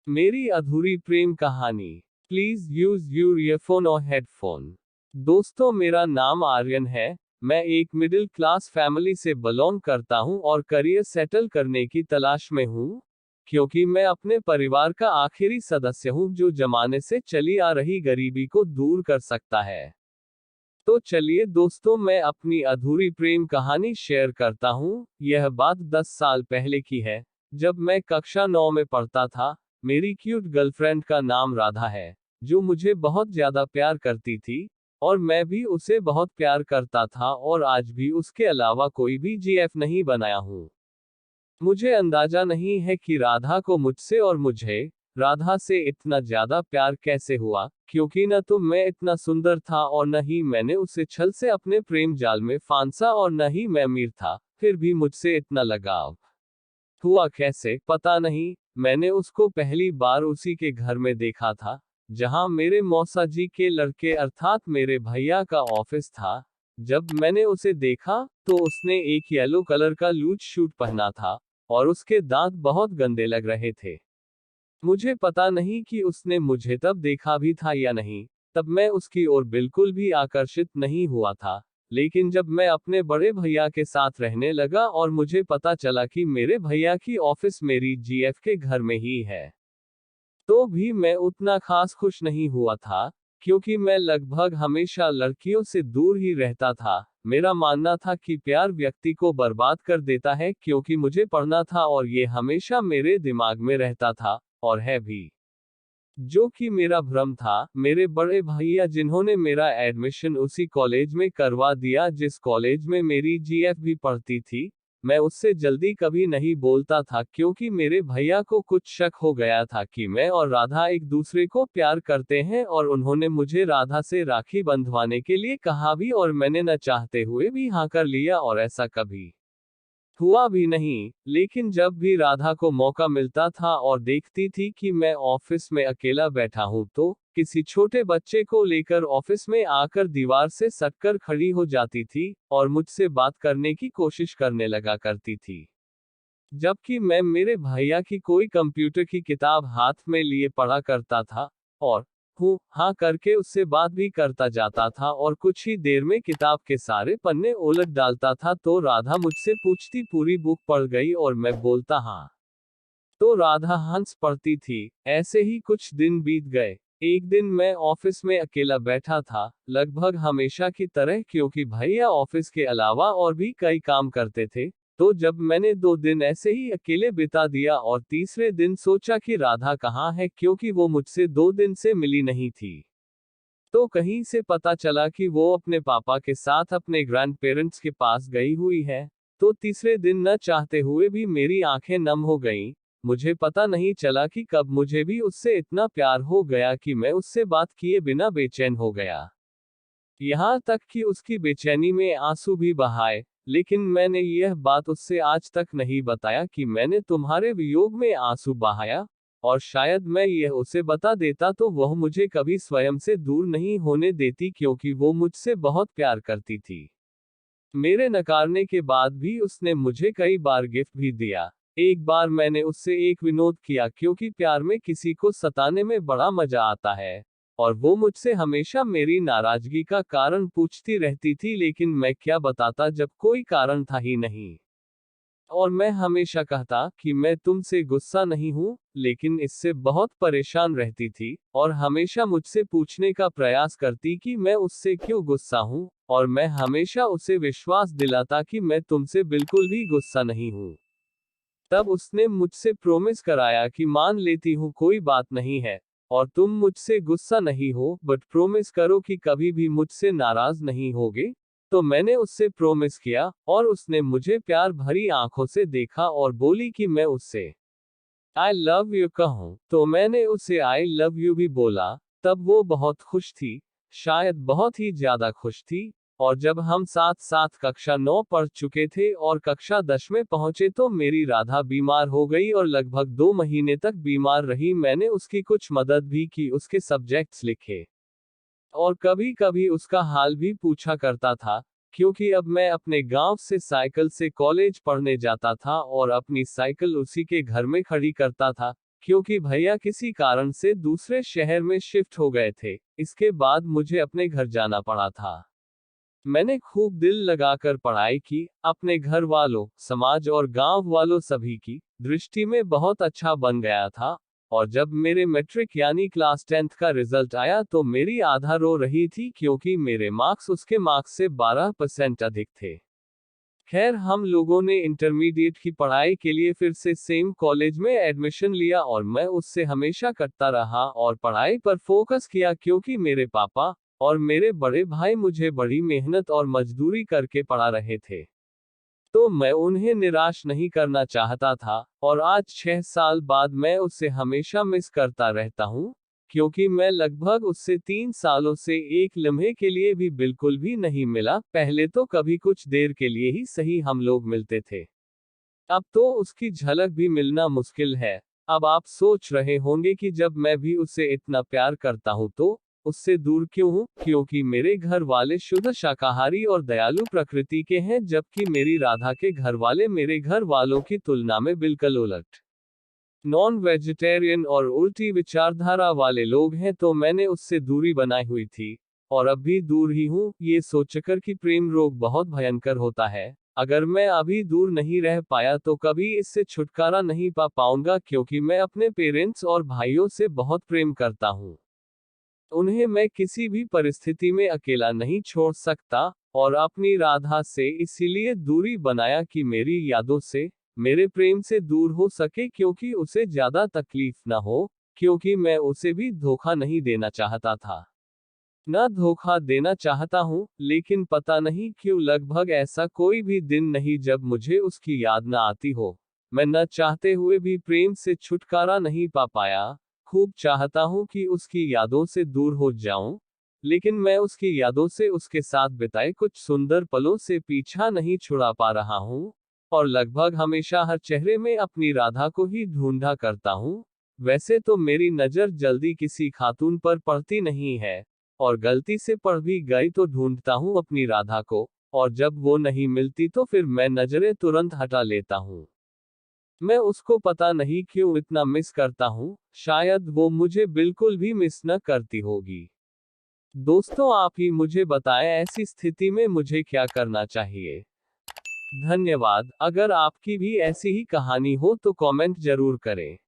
मेरी अधूरी प्रेम कहानी। प्लीज यूज योर ईयरफोन और हेडफोन। दोस्तों, मेरा नाम आर्यन है। मैं एक मिडिल क्लास फैमिली से बिलोंग करता हूं और करियर सेटल करने की तलाश में हूं, क्योंकि मैं अपने परिवार का आखिरी सदस्य हूं जो जमाने से चली आ रही गरीबी को दूर कर सकता है। तो चलिए दोस्तों, मैं अपनी अधूरी प्रेम कहानी शेयर करता हूं। यह बात 10 साल पहले की है, जब मैं कक्षा 9 में पढ़ता था। मेरी क्यूट गर्लफ्रेंड का नाम राधा है, जो मुझे बहुत ज्यादा प्यार करती थी, और मैं भी उसे बहुत प्यार करता था, और आज भी उसके अलावा कोई भी जीएफ नहीं बनाया हूँ। मुझे अंदाजा नहीं है कि राधा को मुझसे और मुझे राधा से इतना ज्यादा प्यार कैसे हुआ, क्योंकि न तो मैं इतना सुंदर था और न ही मैंने उसे छल से अपने प्रेम जाल में फांसा, और न ही मैं अमीर था, फिर भी मुझसे इतना लगाव हुआ कैसे पता नहीं। मैंने उसको पहली बार उसी के घर में देखा था, जहां मेरे मौसा जी के लड़के अर्थात मेरे भैया का ऑफिस था। जब मैंने उसे देखा, तो उसने एक येलो कलर का लूज शूट पहना था, और उसके दांत बहुत गंदे लग रहे थे। मुझे पता नहीं कि उसने मुझे तब देखा भी था या नहीं। तब मैं उसकी ओर बिल्कुल भी आकर्षित नहीं हुआ था। लेकिन जब मैं अपने बड़े भैया के साथ रहने लगा और मुझे पता चला कि मेरे भैया की ऑफिस मेरी जीएफ के घर में ही है, तो भी मैं उतना खास खुश नहीं हुआ था, क्योंकि मैं लगभग हमेशा लड़कियों से दूर ही रहता था। मेरा मानना था कि प्यार व्यक्ति को बर्बाद कर देता है, क्योंकि मुझे पढ़ना था और ये हमेशा मेरे दिमाग में रहता था, और है भी। जो कि मेरा भ्रम था। मेरे बड़े भैया, जिन्होंने मेरा एडमिशन उसी कॉलेज में करवा दिया जिस कॉलेज में मेरी जीएफ भी पढ़ती थी, मैं उससे जल्दी कभी नहीं बोलता था, क्योंकि मेरे भैया को कुछ शक हो गया था कि मैं और राधा एक दूसरे को प्यार करते हैं, और उन्होंने मुझे राधा से राखी बंधवाने के लिए कहा भी, और मैंने न चाहते हुए भी हाँ कर लिया, और ऐसा कभी हुआ भी नहीं। लेकिन जब भी राधा को मौका मिलता था और देखती थी कि मैं ऑफिस में अकेला बैठा हूं, तो किसी छोटे बच्चे को लेकर ऑफिस में आकर दीवार से सटकर खड़ी हो जाती थी, और मुझसे बात करने की कोशिश करने लगा करती थी। जबकि मैं मेरे भैया की कोई कंप्यूटर की किताब हाथ में लिए पढ़ा करता था, और हूँ हाँ करके उससे बात भी करता जाता था, और कुछ ही देर में किताब के सारे पन्ने उलट डालता था, तो राधा मुझसे पूछती पूरी बुक पढ़ गई, और मैं बोलता हाँ, तो राधा हंस पड़ती थी। ऐसे ही कुछ दिन बीत गए। एक दिन मैं ऑफिस में अकेला बैठा था, लगभग हमेशा की तरह, क्योंकि भैया ऑफिस के अलावा और भी कई काम करते थे। तो जब मैंने 2 दिन ऐसे ही अकेले बिता दिया, और तीसरे दिन सोचा कि राधा कहाँ है, क्योंकि वो मुझसे 2 दिन से मिली नहीं थी। तो कहीं से पता चला कि वो अपने पापा के साथ अपने ग्रैंड पेरेंट्स के पास गई हुई है। तो तीसरे दिन न चाहते हुए भी मेरी आंखें नम हो गईं। मुझे पता नहीं चला कि कब मुझे भी उससे इतना प्यार हो गया कि मैं उससे बात किए बिना बेचैन हो गया। यहाँ तक कि उसकी बेचैनी में आंसू भी बहाए। लेकिन मैंने यह बात उससे आज तक नहीं बताया कि मैंने तुम्हारे वियोग में आंसू बहाया, और शायद मैं यह उसे बता देता तो वह मुझे कभी स्वयं से दूर नहीं होने देती, क्योंकि वो मुझसे बहुत प्यार करती थी। मेरे नकारने के बाद भी उसने मुझे कई बार गिफ्ट भी दिया। एक बार मैंने उससे एक विनोद किया, क्योंकि प्यार में किसी को सताने में बड़ा मजा आता है, और वो मुझसे हमेशा मेरी नाराजगी का कारण पूछती रहती थी, लेकिन मैं क्या बताता जब कोई कारण था ही नहीं। और मैं हमेशा कहता कि मैं तुमसे गुस्सा नहीं हूं, लेकिन इससे बहुत परेशान रहती थी, और हमेशा मुझसे पूछने का प्रयास करती कि मैं उससे क्यों गुस्सा हूं, और मैं हमेशा उसे विश्वास दिलाता कि मैं तुमसे बिल्कुल भी गुस्सा नहीं हूं। तब उसने मुझसे प्रॉमिस कराया कि मान लेती हूँ कोई बात नहीं है, और तुम मुझसे गुस्सा नहीं हो, बट प्रॉमिस करो कि कभी भी मुझसे नाराज नहीं होगे। तो मैंने उससे प्रॉमिस किया, और उसने मुझे प्यार भरी आंखों से देखा और बोली कि मैं उससे आई लव यू कहूँ, तो मैंने उसे आई लव यू भी बोला। तब वो बहुत खुश थी, शायद बहुत ही ज्यादा खुश थी। और जब हम साथ साथ कक्षा 9 पढ़ चुके थे और कक्षा 10 में पहुंचे, तो मेरी राधा बीमार हो गई और लगभग 2 महीने तक बीमार रही। मैंने उसकी कुछ मदद भी की, उसके सब्जेक्ट्स लिखे, और कभी कभी उसका हाल भी पूछा करता था, क्योंकि अब मैं अपने गांव से साइकिल से कॉलेज पढ़ने जाता था और अपनी साइकिल उसी के घर में खड़ी करता था। क्योंकि भैया किसी कारण से दूसरे शहर में शिफ्ट हो गए थे। इसके बाद मुझे अपने घर जाना पड़ा था। मैंने खूब दिल लगाकर पढ़ाई की, अपने घर वालों, समाज और गांव वालों सभी की दृष्टि में बहुत अच्छा बन गया था। और जब मेरे मैट्रिक यानी क्लास 10th का रिजल्ट आया तो मेरी आधा रो रही थी क्योंकि मेरे मार्क्स उसके मार्क्स से 12% अधिक थे। खैर हम लोगों ने इंटरमीडिएट की पढ़ाई के लिए फिर से सेम कॉलेज में एडमिशन लिया और मैं उससे हमेशा कटता रहा और पढ़ाई पर फोकस किया क्योंकि मेरे पापा और मेरे बड़े भाई मुझे बड़ी मेहनत और मजदूरी करके पढ़ा रहे थे। तो मैं उन्हें निराश नहीं करना चाहता था और आज 6 साल बाद मैं उससे हमेशा मिस करता रहता हूँ, क्योंकि मैं लगभग उससे 3 सालों से एक लम्हे के लिए भी बिल्कुल भी नहीं मिला। पहले तो कभी कुछ देर के लिए ही सही हम लोग मिलते थे, अब तो उसकी झलक भी मिलना मुश्किल है। अब आप सोच रहे होंगे कि जब मैं भी उससे इतना प्यार करता हूँ तो उससे दूर क्यों हूँ? क्योंकि मेरे घर वाले शुद्ध शाकाहारी और दयालु प्रकृति के हैं, जबकि मेरी राधा के घर वाले मेरे घर वालों की तुलना में बिल्कुल उलट नॉन वेजिटेरियन और उल्टी विचारधारा वाले लोग हैं। तो मैंने उससे दूरी बनाई हुई थी और अब भी दूर ही हूँ, ये सोचकर कि प्रेम रोग बहुत भयंकर होता है। अगर मैं अभी दूर नहीं रह पाया तो कभी इससे छुटकारा नहीं पा पाऊंगा, क्योंकि मैं अपने पेरेंट्स और भाइयों से बहुत प्रेम करता हूँ। उन्हें मैं किसी भी परिस्थिति में अकेला नहीं छोड़ सकता और अपनी राधा से इसीलिए दूरी बनाया कि मेरी यादों से, मेरे प्रेम से दूर हो सके, क्योंकि उसे ज्यादा तकलीफ ना हो, क्योंकि मैं उसे भी धोखा नहीं देना चाहता था। ना धोखा देना चाहता हूँ, लेकिन पता नहीं क्यों लगभग ऐसा कोई भी दिन नहीं जब मुझे उसकी याद ना आती हो। मैं न चाहते हुए भी प्रेम से छुटकारा नहीं पा पाया। खूब चाहता हूँ कि उसकी यादों से दूर हो जाऊं, लेकिन मैं उसकी यादों से उसके साथ बिताए कुछ सुंदर पलों से पीछा नहीं छुड़ा पा रहा हूँ। और लगभग हमेशा हर चेहरे में अपनी राधा को ही ढूंढा करता हूँ। वैसे तो मेरी नजर जल्दी किसी खातून पर पड़ती नहीं है, और गलती से पढ़ भी गई तो ढूंढता हूँ अपनी राधा को, और जब वो नहीं मिलती तो फिर मैं नजरें तुरंत हटा लेता हूँ। मैं उसको पता नहीं क्यों इतना मिस करता हूँ, शायद वो मुझे बिल्कुल भी मिस न करती होगी। दोस्तों आप ही मुझे बताएं ऐसी स्थिति में मुझे क्या करना चाहिए। धन्यवाद। अगर आपकी भी ऐसी ही कहानी हो तो कमेंट जरूर करें।